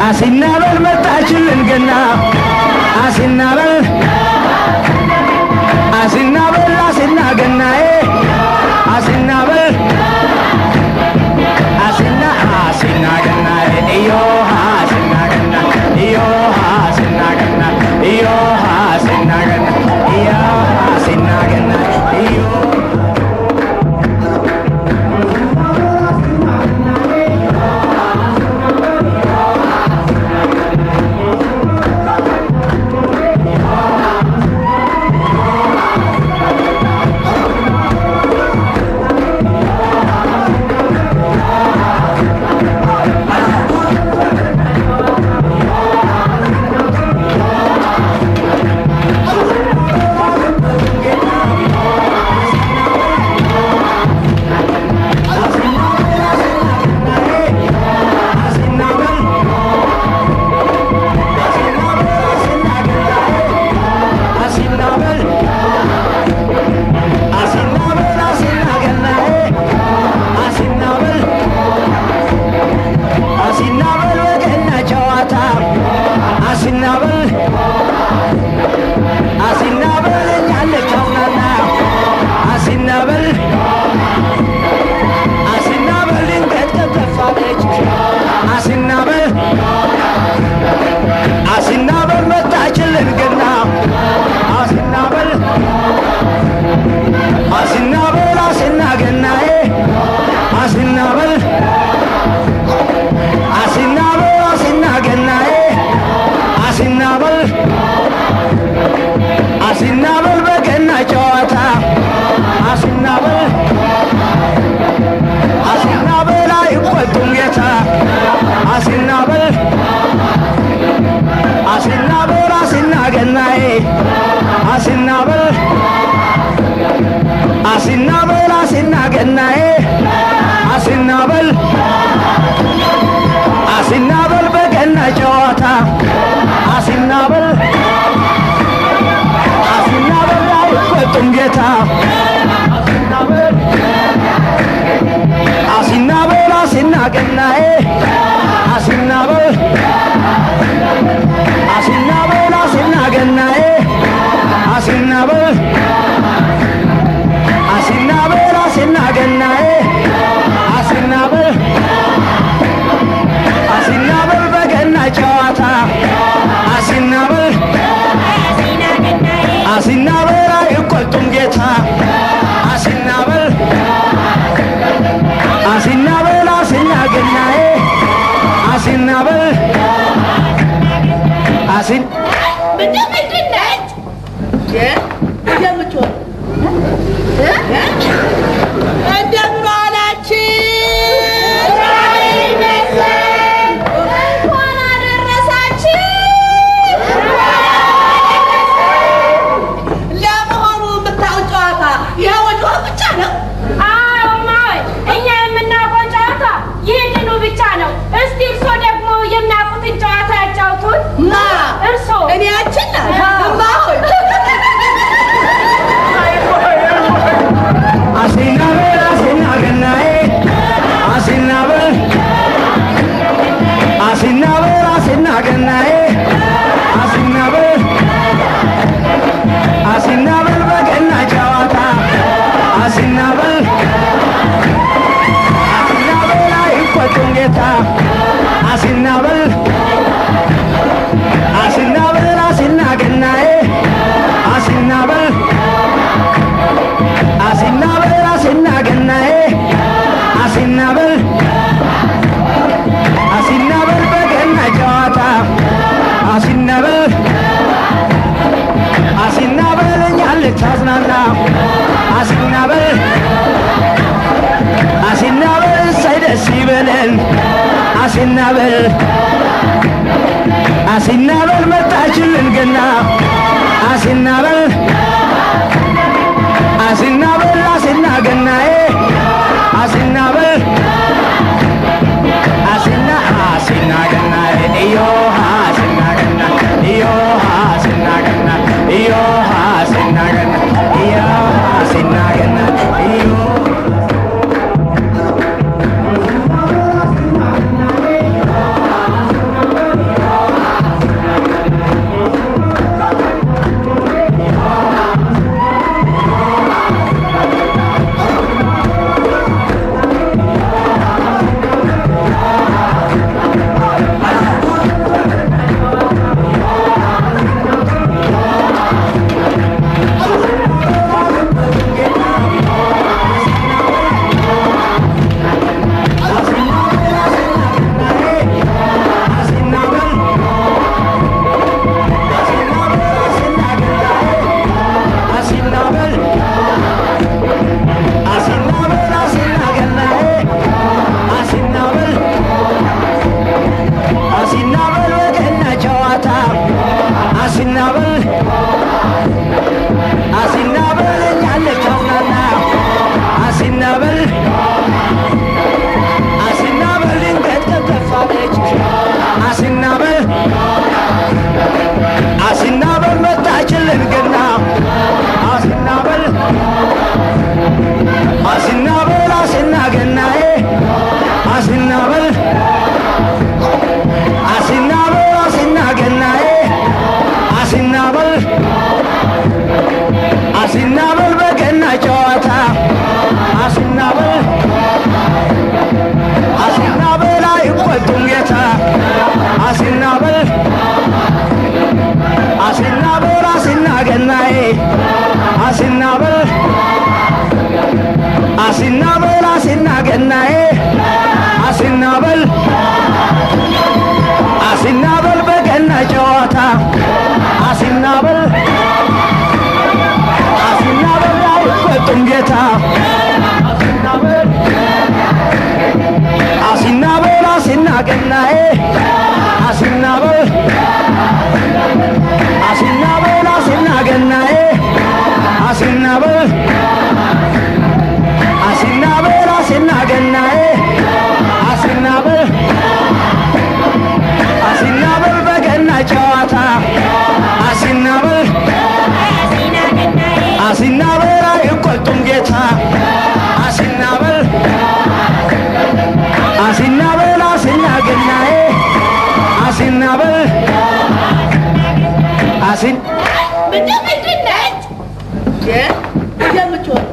አሲናበል መጣችልን ገና አሲናበል አሲናበል አሲና ገናዬ አሲናበል አሲና አሲና ገናዬ እዮሃ አሲና ገና እዮሃ አሲና ገና እዮሃ አሲና ገና እዮሃ አሲና ገና እዮሃ ጌታ አሲናበል አሲና ገናዬ አሲናበል አሲናበል አሲና ገናዬ አሲናበል አሲናበል አሲና ገናዬ አሲናበል አሲናበል በገና ጨዋታ አሲናበል አሲናበል አይቆጡም ጌታ አሲናበል አሲናበል አሲና ገናዬ አሲናበል አሲን ምንድን ነች የምትሆን እንደምን ዋላችሁ? እንኳን አደረሳችሁ። ለመሆኑ የምታውቅ ጨዋታ የወዲዋ ብቻ ነው? አዎ እማዬ፣ እኛ የምናውቀው ጨዋታ ይህንኑ ብቻ ነው። እስቲ እርሶ ደግሞ የሚያውቁትን ጨዋታ ያጫውቱን። ማ እርሶ? እኔ ያችን እማ ሆይ አሲናበል አሲና ገናዬ አሲናበል አሲናበል አሲና ገናዬ አሲናበል አሲናበል በገና ጨዋታ አሲናበል አሲናበል አይቆጡም ጌታ አሲናበል አሲናበል አሲና ገናዬ አሲናበል አሲናበል አሲና ገናዬ አሲናበል አሲናበል በገና ጨዋታ አሲናበል አሲናበል እኛን ልታዝናና አሲናበል አሲናበል እሰይ ደስ ይበለን አሲናበል አሲናበል መጣችልን ገና አሲናበል አሲናበል አሲና ገናዬ አሲናበል አሲና አሲና ገናዬ እዮሃ አሲና ገና እዮሃ አሲና ገና እዮሃ አሲና ገና እዮሃ አሲና ገና እዮ አሲናበል አሲን ምንድን ነች የምትሆን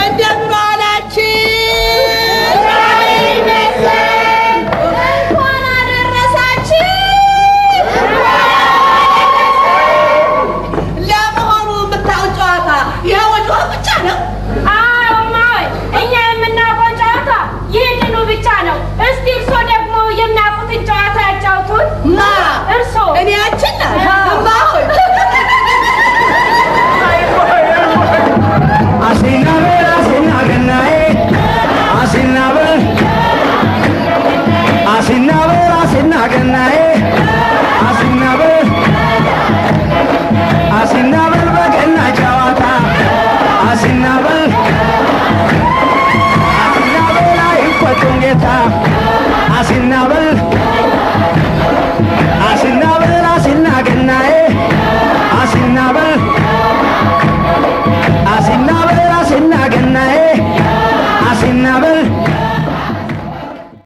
እንደምን ዋላችሁ? እንኳን አደረሳችሁ። ለመሆኑ የምታውቅ ጨዋታ የወንድ ብቻ ነው? አዎ እማሆይ፣ እኛ የምናውቀው ጨዋታ ይህንኑ ብቻ ነው። እስቲ እርሶ ደግሞ የሚያውቁትን ጨዋታ ያጫውቱን። ማ እርሶ? እኔ ያችና እማሆይ አሲናበል አሲና ገናዬ አሲናበል አሲናበል አሲና ገናዬ አሲናበል አሲናበል በገና ጨዋታ አሲናበል አሲናበል አይቆጡም ጌታ አሲናበል